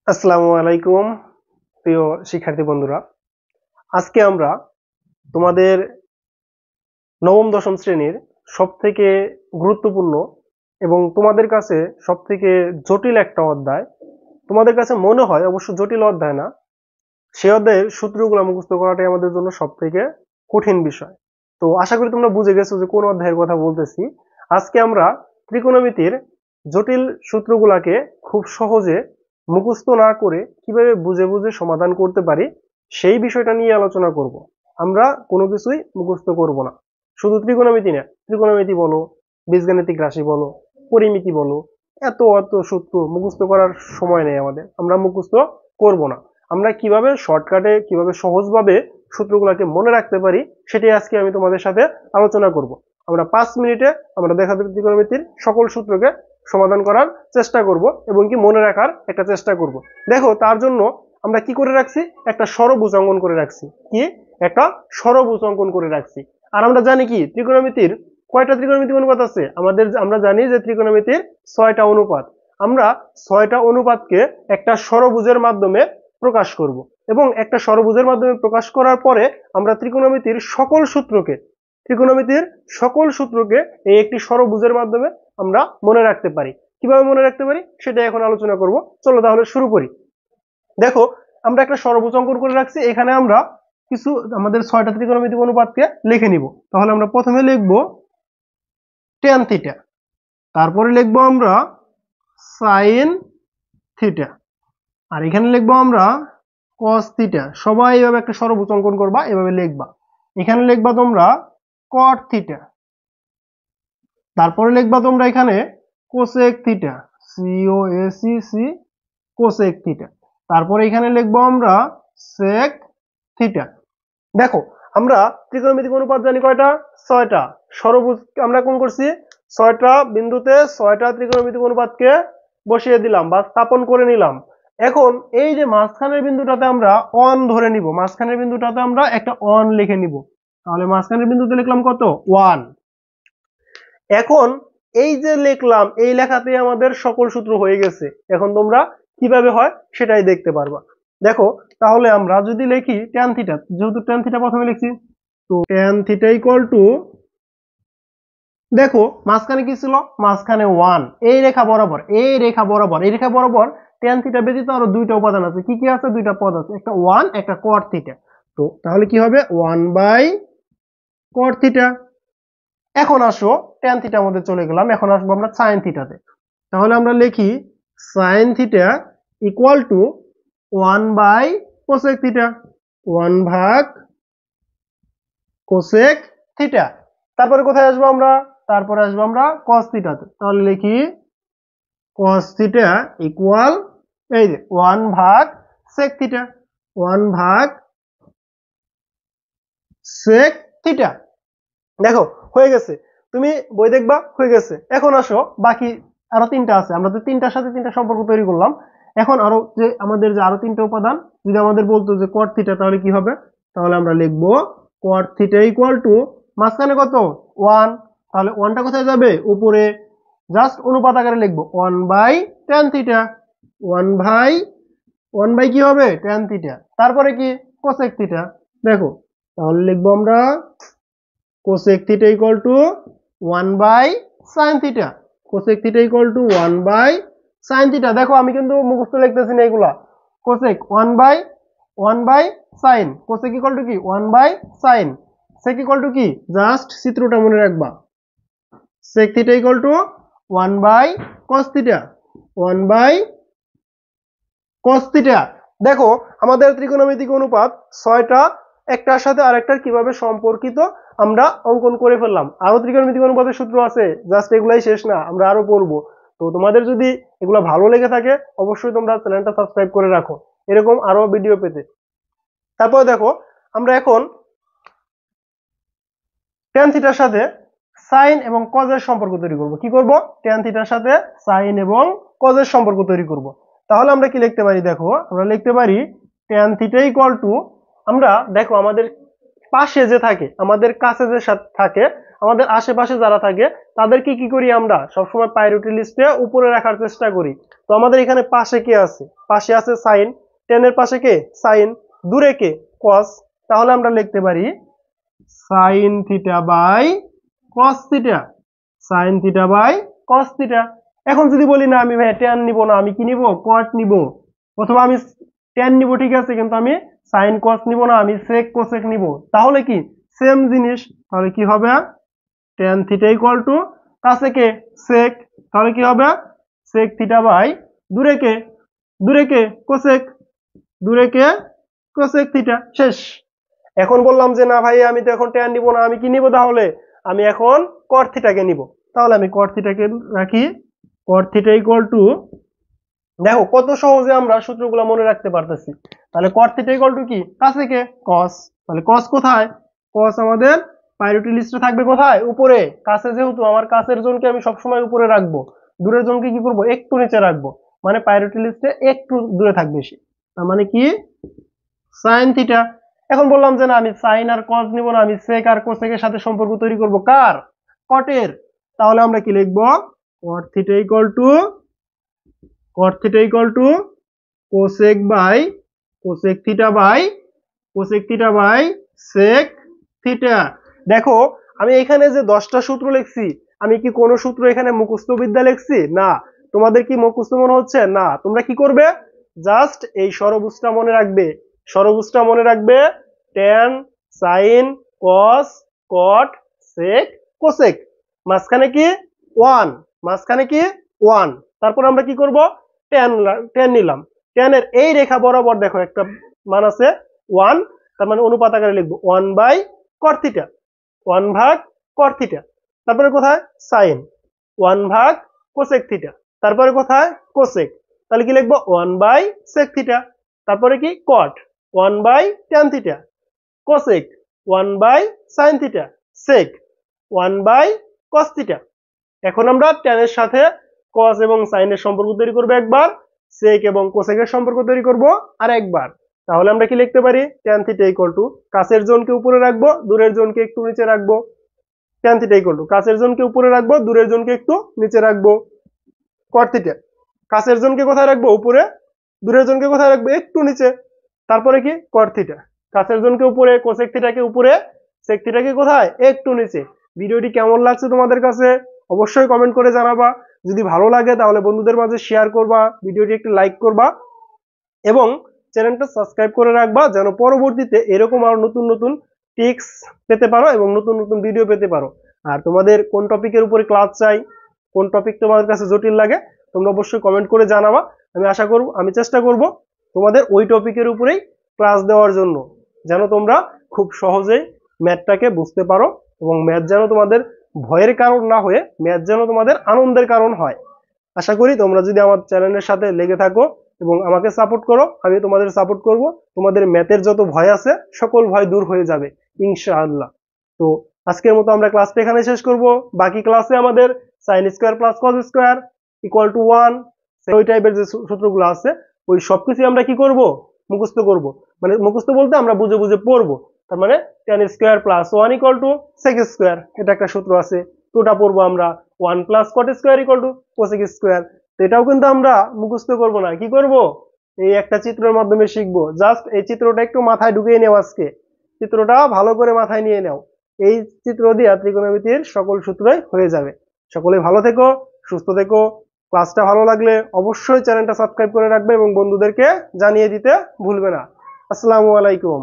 আসসালামু আলাইকুম প্রিয় শিক্ষার্থী বন্ধুরা। আজকে আমরা তোমাদের নবম দশম শ্রেণীর সবথেকে গুরুত্বপূর্ণ এবং তোমাদের কাছে সবথেকে জটিল একটা অধ্যায়, তোমাদের কাছে মনে হয় অবশ্য জটিল অধ্যায় না, সে অধ্যায়ের সূত্রগুলো মুখস্থ করাটাই আমাদের জন্য সবথেকে কঠিন বিষয়। তো আশা করি তোমরা বুঝে গেছো যে কোন অধ্যায়ের কথা বলতেছি। আজকে আমরা ত্রিকোণমিতির জটিল সূত্রগুলাকে খুব সহজে মুখস্থ না করে কিভাবে বুঝে বুঝে সমাধান করতে পারি সেই বিষয়টা নিয়ে আলোচনা করব। আমরা কোনো কিছুই মুখস্থ করব না। শুধু ত্রিকোণমিতি না, ত্রিকোণমিতি বলো, বীজগাণিতিক রাশি বলো, পরিমিতি বলো, এত এত সূত্র মুখস্থ করার সময় নেই আমাদের, আমরা মুখস্থ করব না। আমরা কিভাবে শর্টকাটে কিভাবে সহজভাবে সূত্রগুলোকে মনে রাখতে পারি সেটাই আজকে আমি তোমাদের সাথে আলোচনা করব। আমরা 5 মিনিটে আমরা ত্রিকোণমিতির সকল সূত্রকে সমাধান করার চেষ্টা করব এবং কি মনে রাখার একটা চেষ্টা করব। দেখো তার জন্য আমরা কি করে রাখছি, একটা ষড়ভুজ অঙ্কন করে রাখছি। কি একটা ষড়ভুজ অঙ্কন করে রাখছি। আর আমরা জানি কি ত্রিকোণমিতির কয়টা ত্রিকোণমিতিক অনুপাত আছে আমাদের, আমরা জানি যে ত্রিকোণমিতির 6টা অনুপাত। আমরা 6টা অনুপাতকে একটা ষড়ভুজের মাধ্যমে প্রকাশ করব এবং একটা ষড়ভুজের মাধ্যমে প্রকাশ করার পরে আমরা ত্রিকোণমিতির সকল সূত্রকে এই একটি ষড়ভুজের মাধ্যমে আমরা মনে রাখতে পারি। কিভাবে মনে রাখতে পারি সেটা এখন আলোচনা করব। চলো তাহলে শুরু করি। দেখো আমরা একটা ষড়ভুজ অঙ্কন করে রাখছি, এখানে আমরা কিছু আমাদের 6টা ত্রিকোণমিতিক অনুপাতকে লিখে নিব। তাহলে আমরা প্রথমে লিখব tan থিটা, তারপরে লিখবো আমরা sin থিটা, আর এখানে লিখবো আমরা cos থিটা। সবাই এইভাবে একটা ষড়ভুজ অঙ্কন করবা, এভাবে লিখবা। এখানে লিখবা তোমরা cot থিটা, তারপরে লিখবা তোমরা এখানে cosec theta, COSEC cosec theta, তারপরে এখানে লিখবো আমরা sec থিটা। দেখো আমরা ত্রিকোণমিতিক অনুপাত জানি কয়টা, 6টা। ষড়ভুজ আমরা কোন করছি, 6টা বিন্দুতে 6টা ত্রিকোণমিতিক অনুপাতকে বসিয়ে দিলাম বা স্থাপন করে নিলাম। এখন এই যে মাঝখানের বিন্দুটাতে আমরা অন ধরে নিব, মাঝখানের বিন্দুটাতে আমরা একটা অন লিখে নিব। তাহলে মাঝখানের বিন্দুতে লিখলাম কত, 1। এখন এই যে লিখলাম, এই লেখাতে আমাদের সকল সূত্র হয়ে গেছে। এখন তোমরা কিভাবে হয় সেটাই দেখতে পারবা। দেখো তাহলে আমরা যদি লিখি tan থিটা, যেহেতু tan থিটা প্রথমে লিখছি, তো tan থিটা ইকুয়াল টু, দেখো মাঝখানে কি ছিল, মাঝখানে 1। এই রেখা বরাবর, এই রেখা বরাবর, এই রেখা বরাবর tan থিটা ব্যতীত আরো দুইটা উপাদান আছে। কি কি আছে, দুইটা পদ আছে, একটা 1 একটা cot থিটা। তো তাহলে কি হবে, 1/cot থিটা। এখন আসো tan থিটার মধ্যে চলে গেলাম, এখন আসবো আমরা sin থিটাতে। তাহলে আমরা লিখি sin theta equal two 1/cosec theta, 1 ভাগ cosec থিটা। তারপরে কোথায় আসবো আমরা, তারপরে আসবো আমরা cos থিটাতে। তাহলে লিখি cos থিটা ইকুয়াল, এই যে 1 ভাগ sec থিটা, 1 ভাগ sec থিটা। দেখো হয়ে গেছে, তুমি বই দেখবা হয়ে গেছে। এখন আসো বাকি আরো তিনটা আছে, আমরা তো তিনটার সাথে তিনটা সম্পর্ক তৈরি করলাম। এখন আরো যে আমাদের যে আরো তিনটা উপাদান, যদি আমাদের বলতো যে cot থিটা, তাহলে কি হবে, তাহলে আমরা লিখবো cot থিটা ইকুয়াল টু, মাঝখানে কত, 1। তাহলে 1টা কোথায় যাবে, উপরে, জাস্ট অনুপাত আকারে লিখবো 1/tan থিটা, 1/1 কি হবে, tan থিটা। তারপরে কি, cosec থিটা। দেখো তাহলে লিখবো আমরা cosec theta equal to 1/sin theta, cosec theta equal to 1/sin theta। দেখো আমি কিন্তু মুখস্থ লিখতেছি না এগুলা। cosec 1/sin, cosec equal to কি 1/sin, sec equal to কি, জাস্ট চিত্রটা মনে রাখবা, sec theta equal to 1/cos theta, 1/cos theta। দেখো আমাদের ত্রিকোণমিতিক অনুপাত 6টা, একটার সাথে আরেকটার কিভাবে সম্পর্কিত আমরা অঙ্কন করে ফেললাম। আরো ত্রিকোণমিতিক অনুপাতের সূত্র আছে, জাস্ট এগুলাই শেষ না, আমরা আরো পড়বো। তো তোমাদের যদি এগুলো ভালো লেগে থাকে অবশ্যই তোমরা চ্যানেলটা সাবস্ক্রাইব করে রাখো এরকম আরো ভিডিও পেতে। তারপরে দেখো আমরা এখন tan থিটার সাথে sin এবং cos এর সম্পর্ক তৈরি করব। কি করব, tan থিটার সাথে sin এবং cos এর সম্পর্ক তৈরি করব। তাহলে আমরা কি লিখতে পারি, দেখো আমরা লিখতে পারি tan থিটা ইকুয়াল টু, আমরা দেখো আমাদের পাশে যে থাকে, আমাদের কাছে যে থাকে, আমাদের আশেপাশে যারা থাকে তাদেরকে কি করি আমরা সবসময় প্রায়োরিটি লিস্টে উপরে রাখার চেষ্টা করি। তো আমাদের এখানে পাশে কে আছে? পাশে আছে সাইন। 10 এর পাশে কে? সাইন। দূরে কে? কস। তাহলে আমরা লিখতে পারি sine theta by cos theta. Sine theta by cos theta. এখন যদি বলি না আমি ভাই ট্যান নিব না, আমি কি নিব? কট নিব, অথবা আমি ট্যান নিব, ঠিক আছে, কিন্তু আমি সাইন কস নিব না, আমি সেক কোসেক নিব, তাহলে কি সেম জিনিস। তাহলে কি হবে? ট্যান থিটা ইকুয়াল টু কাছে কে? সেক। তাহলে কি হবে? সেক থিটা বাই দূরে কে? দূরে কে? কোসেক। দূরে কে? Cosec theta. শেষ। এখন বললাম যে না ভাই আমি তো এখন ট্যান নিব না, আমি কি নিব তাহলে? আমি এখন কট থিটাকে নিব। তাহলে আমি কট থিটাকে রাখি। কট থিটা ইকুয়াল টু, দেখো কত সহজে আমরা সূত্রগুলো মনে রাখতে পারতেছি। তাহলে কট থিটা ইকুয়াল টু কি? কাছে কে? কস। তাহলে কস কোথায়? কস আমাদের প্রায়োরিটি লিস্টে থাকবে কোথায়? উপরে। কাছে যেহেতু, আমার কাছের জনকে আমি সবসময় উপরে রাখবো, দূরের জনকে কি করব? একটু নিচে রাখবো, মানে প্রায়োরিটি লিস্টে একটু দূরে থাকবে সে। তার মানে কি? Sine theta. এখন বললাম যে না আমি সাইন আর কস নিব না, আমি সেক আর কোসেকের সাথে সম্পর্ক তৈরি করব। কার? কটের। তাহলে আমরা কি লিখবো? Cot theta equal to, cot theta equal to cosec by cosec theta by cosec theta by sec theta. দেখো আমি এখানে যে 10টা সূত্র লিখছি, আমি কি কোনো সূত্র এখানে মুখস্থ বিদ্যা লিখছি? না। তোমাদের কি মুখস্থ মনে হচ্ছে? না। তোমরা কি করবে? জাস্ট এই ষড়ভুজটা মনে রাখবে। ষড়ভুজটা মনে রাখবে, ট্যান, সাইন, কস, কট, সেক, কোসেক। মাঝখানে কি? 1। মাঝখানে কি? 1। তারপর আমরা কি করব? ট্যান ট্যান নিলাম। ট্যানের এই রেখা বরাবর দেখো একটা মান আছে 1, তার মানে অনুপাত আকারে লিখবো 1 বাই কট থিটা। 1 ভাগ কট থিটা। তারপরে কোথায়? সাইন। 1 ভাগ কোসেক থিটা। তারপরে কোথায়? কোসেক। তাহলে কি লিখবো? 1 বাই সেক থিটা। তারপরে কি? Cot. 1 by tan theta. Cosec 1 by sine theta. Sec 1 by cos theta. এখন আমরা ট্যানের সাথে কস এবং সাইনের সম্পর্ক তৈরি করবো একবার, সেক এবং কোসেকের সম্পর্ক তৈরি করব আর একবার। তাহলে আমরা কি লিখতে পারি? ট্যান থিটা ইকুয়াল টু কাছের জনকে উপরে রাখবো, দূরের জনকে একটু নিচে রাখবো। ট্যান থিটা ইকুয়াল টু কাছের জনকে উপরে রাখবো, দূরের জনকে একটু নিচে রাখবো। কট থিটা কাছের জনকে কোথায় রাখবো? উপরে। দূরের জনকে কোথায় রাখবো? একটু নিচে। তারপরে কি? কট থিটা কাছের জনকে উপরে, কোসেক থিটাকে উপরে, সেক থিটাকে কোথায়? একটু নিচে। ভিডিওটি কেমন লাগছে তোমাদের কাছে অবশ্যই কমেন্ট করে জানাবা। যদি ভালো লাগে তাহলে বন্ধুদের মাঝে শেয়ার করবা, ভিডিওটি একটু লাইক করবা এবং চ্যানেলটা সাবস্ক্রাইব করে রাখবা, যেন পরবর্তীতে এরকম আরো নতুন নতুন টিপস পেতে পারো এবং নতুন নতুন ভিডিও পেতে পারো। আর তোমাদের কোন টপিকের উপরে ক্লাস চাই, কোন টপিক তোমাদের কাছে জটিল লাগে, তোমরা অবশ্যই কমেন্ট করে জানাবা। আমি আশা করব, আমি চেষ্টা করব তোমাদের ওই টপিকের উপরেই ক্লাস দেওয়ার জন্য, যেন তোমরা খুব সহজেই ম্যাথটাকে বুঝতে পারো এবং ম্যাথ যেন তোমাদের ভয়ের কারণ না হয়ে ম্যাথ যেন তোমাদের আনন্দের কারণ হয়। আশা করি তোমরা যদি আমার চ্যানেলের সাথে লেগে থাকো এবং আমাকে সাপোর্ট করো, আমি তোমাদের সাপোর্ট করব, তোমাদের ম্যাথের যত ভয় আছে সকল ভয় দূর হয়ে যাবে ইনশাআল্লাহ। তো আজকের মতো আমরা ক্লাসটা এখানে শেষ করব। বাকি ক্লাসে আমাদের sine square plus cos square equal two 1, ওই টাইপের যে সূত্রগুলো আছে ওই সবকিছু আমরা কি করব? মুখস্থ করব। মানে মুখস্থ বলতে আমরা বুঝে বুঝে পড়বো। তার মানে tan square plus 1 equal to sec square, এটা একটা সূত্র আছে, তো ওটা পড়বো আমরা। 1 plus cot square equal to cosec square. তো এটাও কিন্তু আমরা মুখস্থ করব না, কি করব? এই একটা চিত্রের মাধ্যমে শিখবো। জাস্ট এই চিত্রটা একটু মাথায় ঢুকিয়ে নেও, আজকে চিত্রটা ভালো করে মাথায় নিয়ে নাও। এই চিত্র দিয়ে ত্রিকোণমিতির সকল সূত্রই হয়ে যাবে। সকলে ভালো থেকো, সুস্থ থেকো। ক্লাসটা ভালো লাগলে অবশ্যই চ্যানেলটা সাবস্ক্রাইব করে রাখবে এবং বন্ধুদেরকে জানিয়ে দিতে ভুলবে না। আসসালামু আলাইকুম।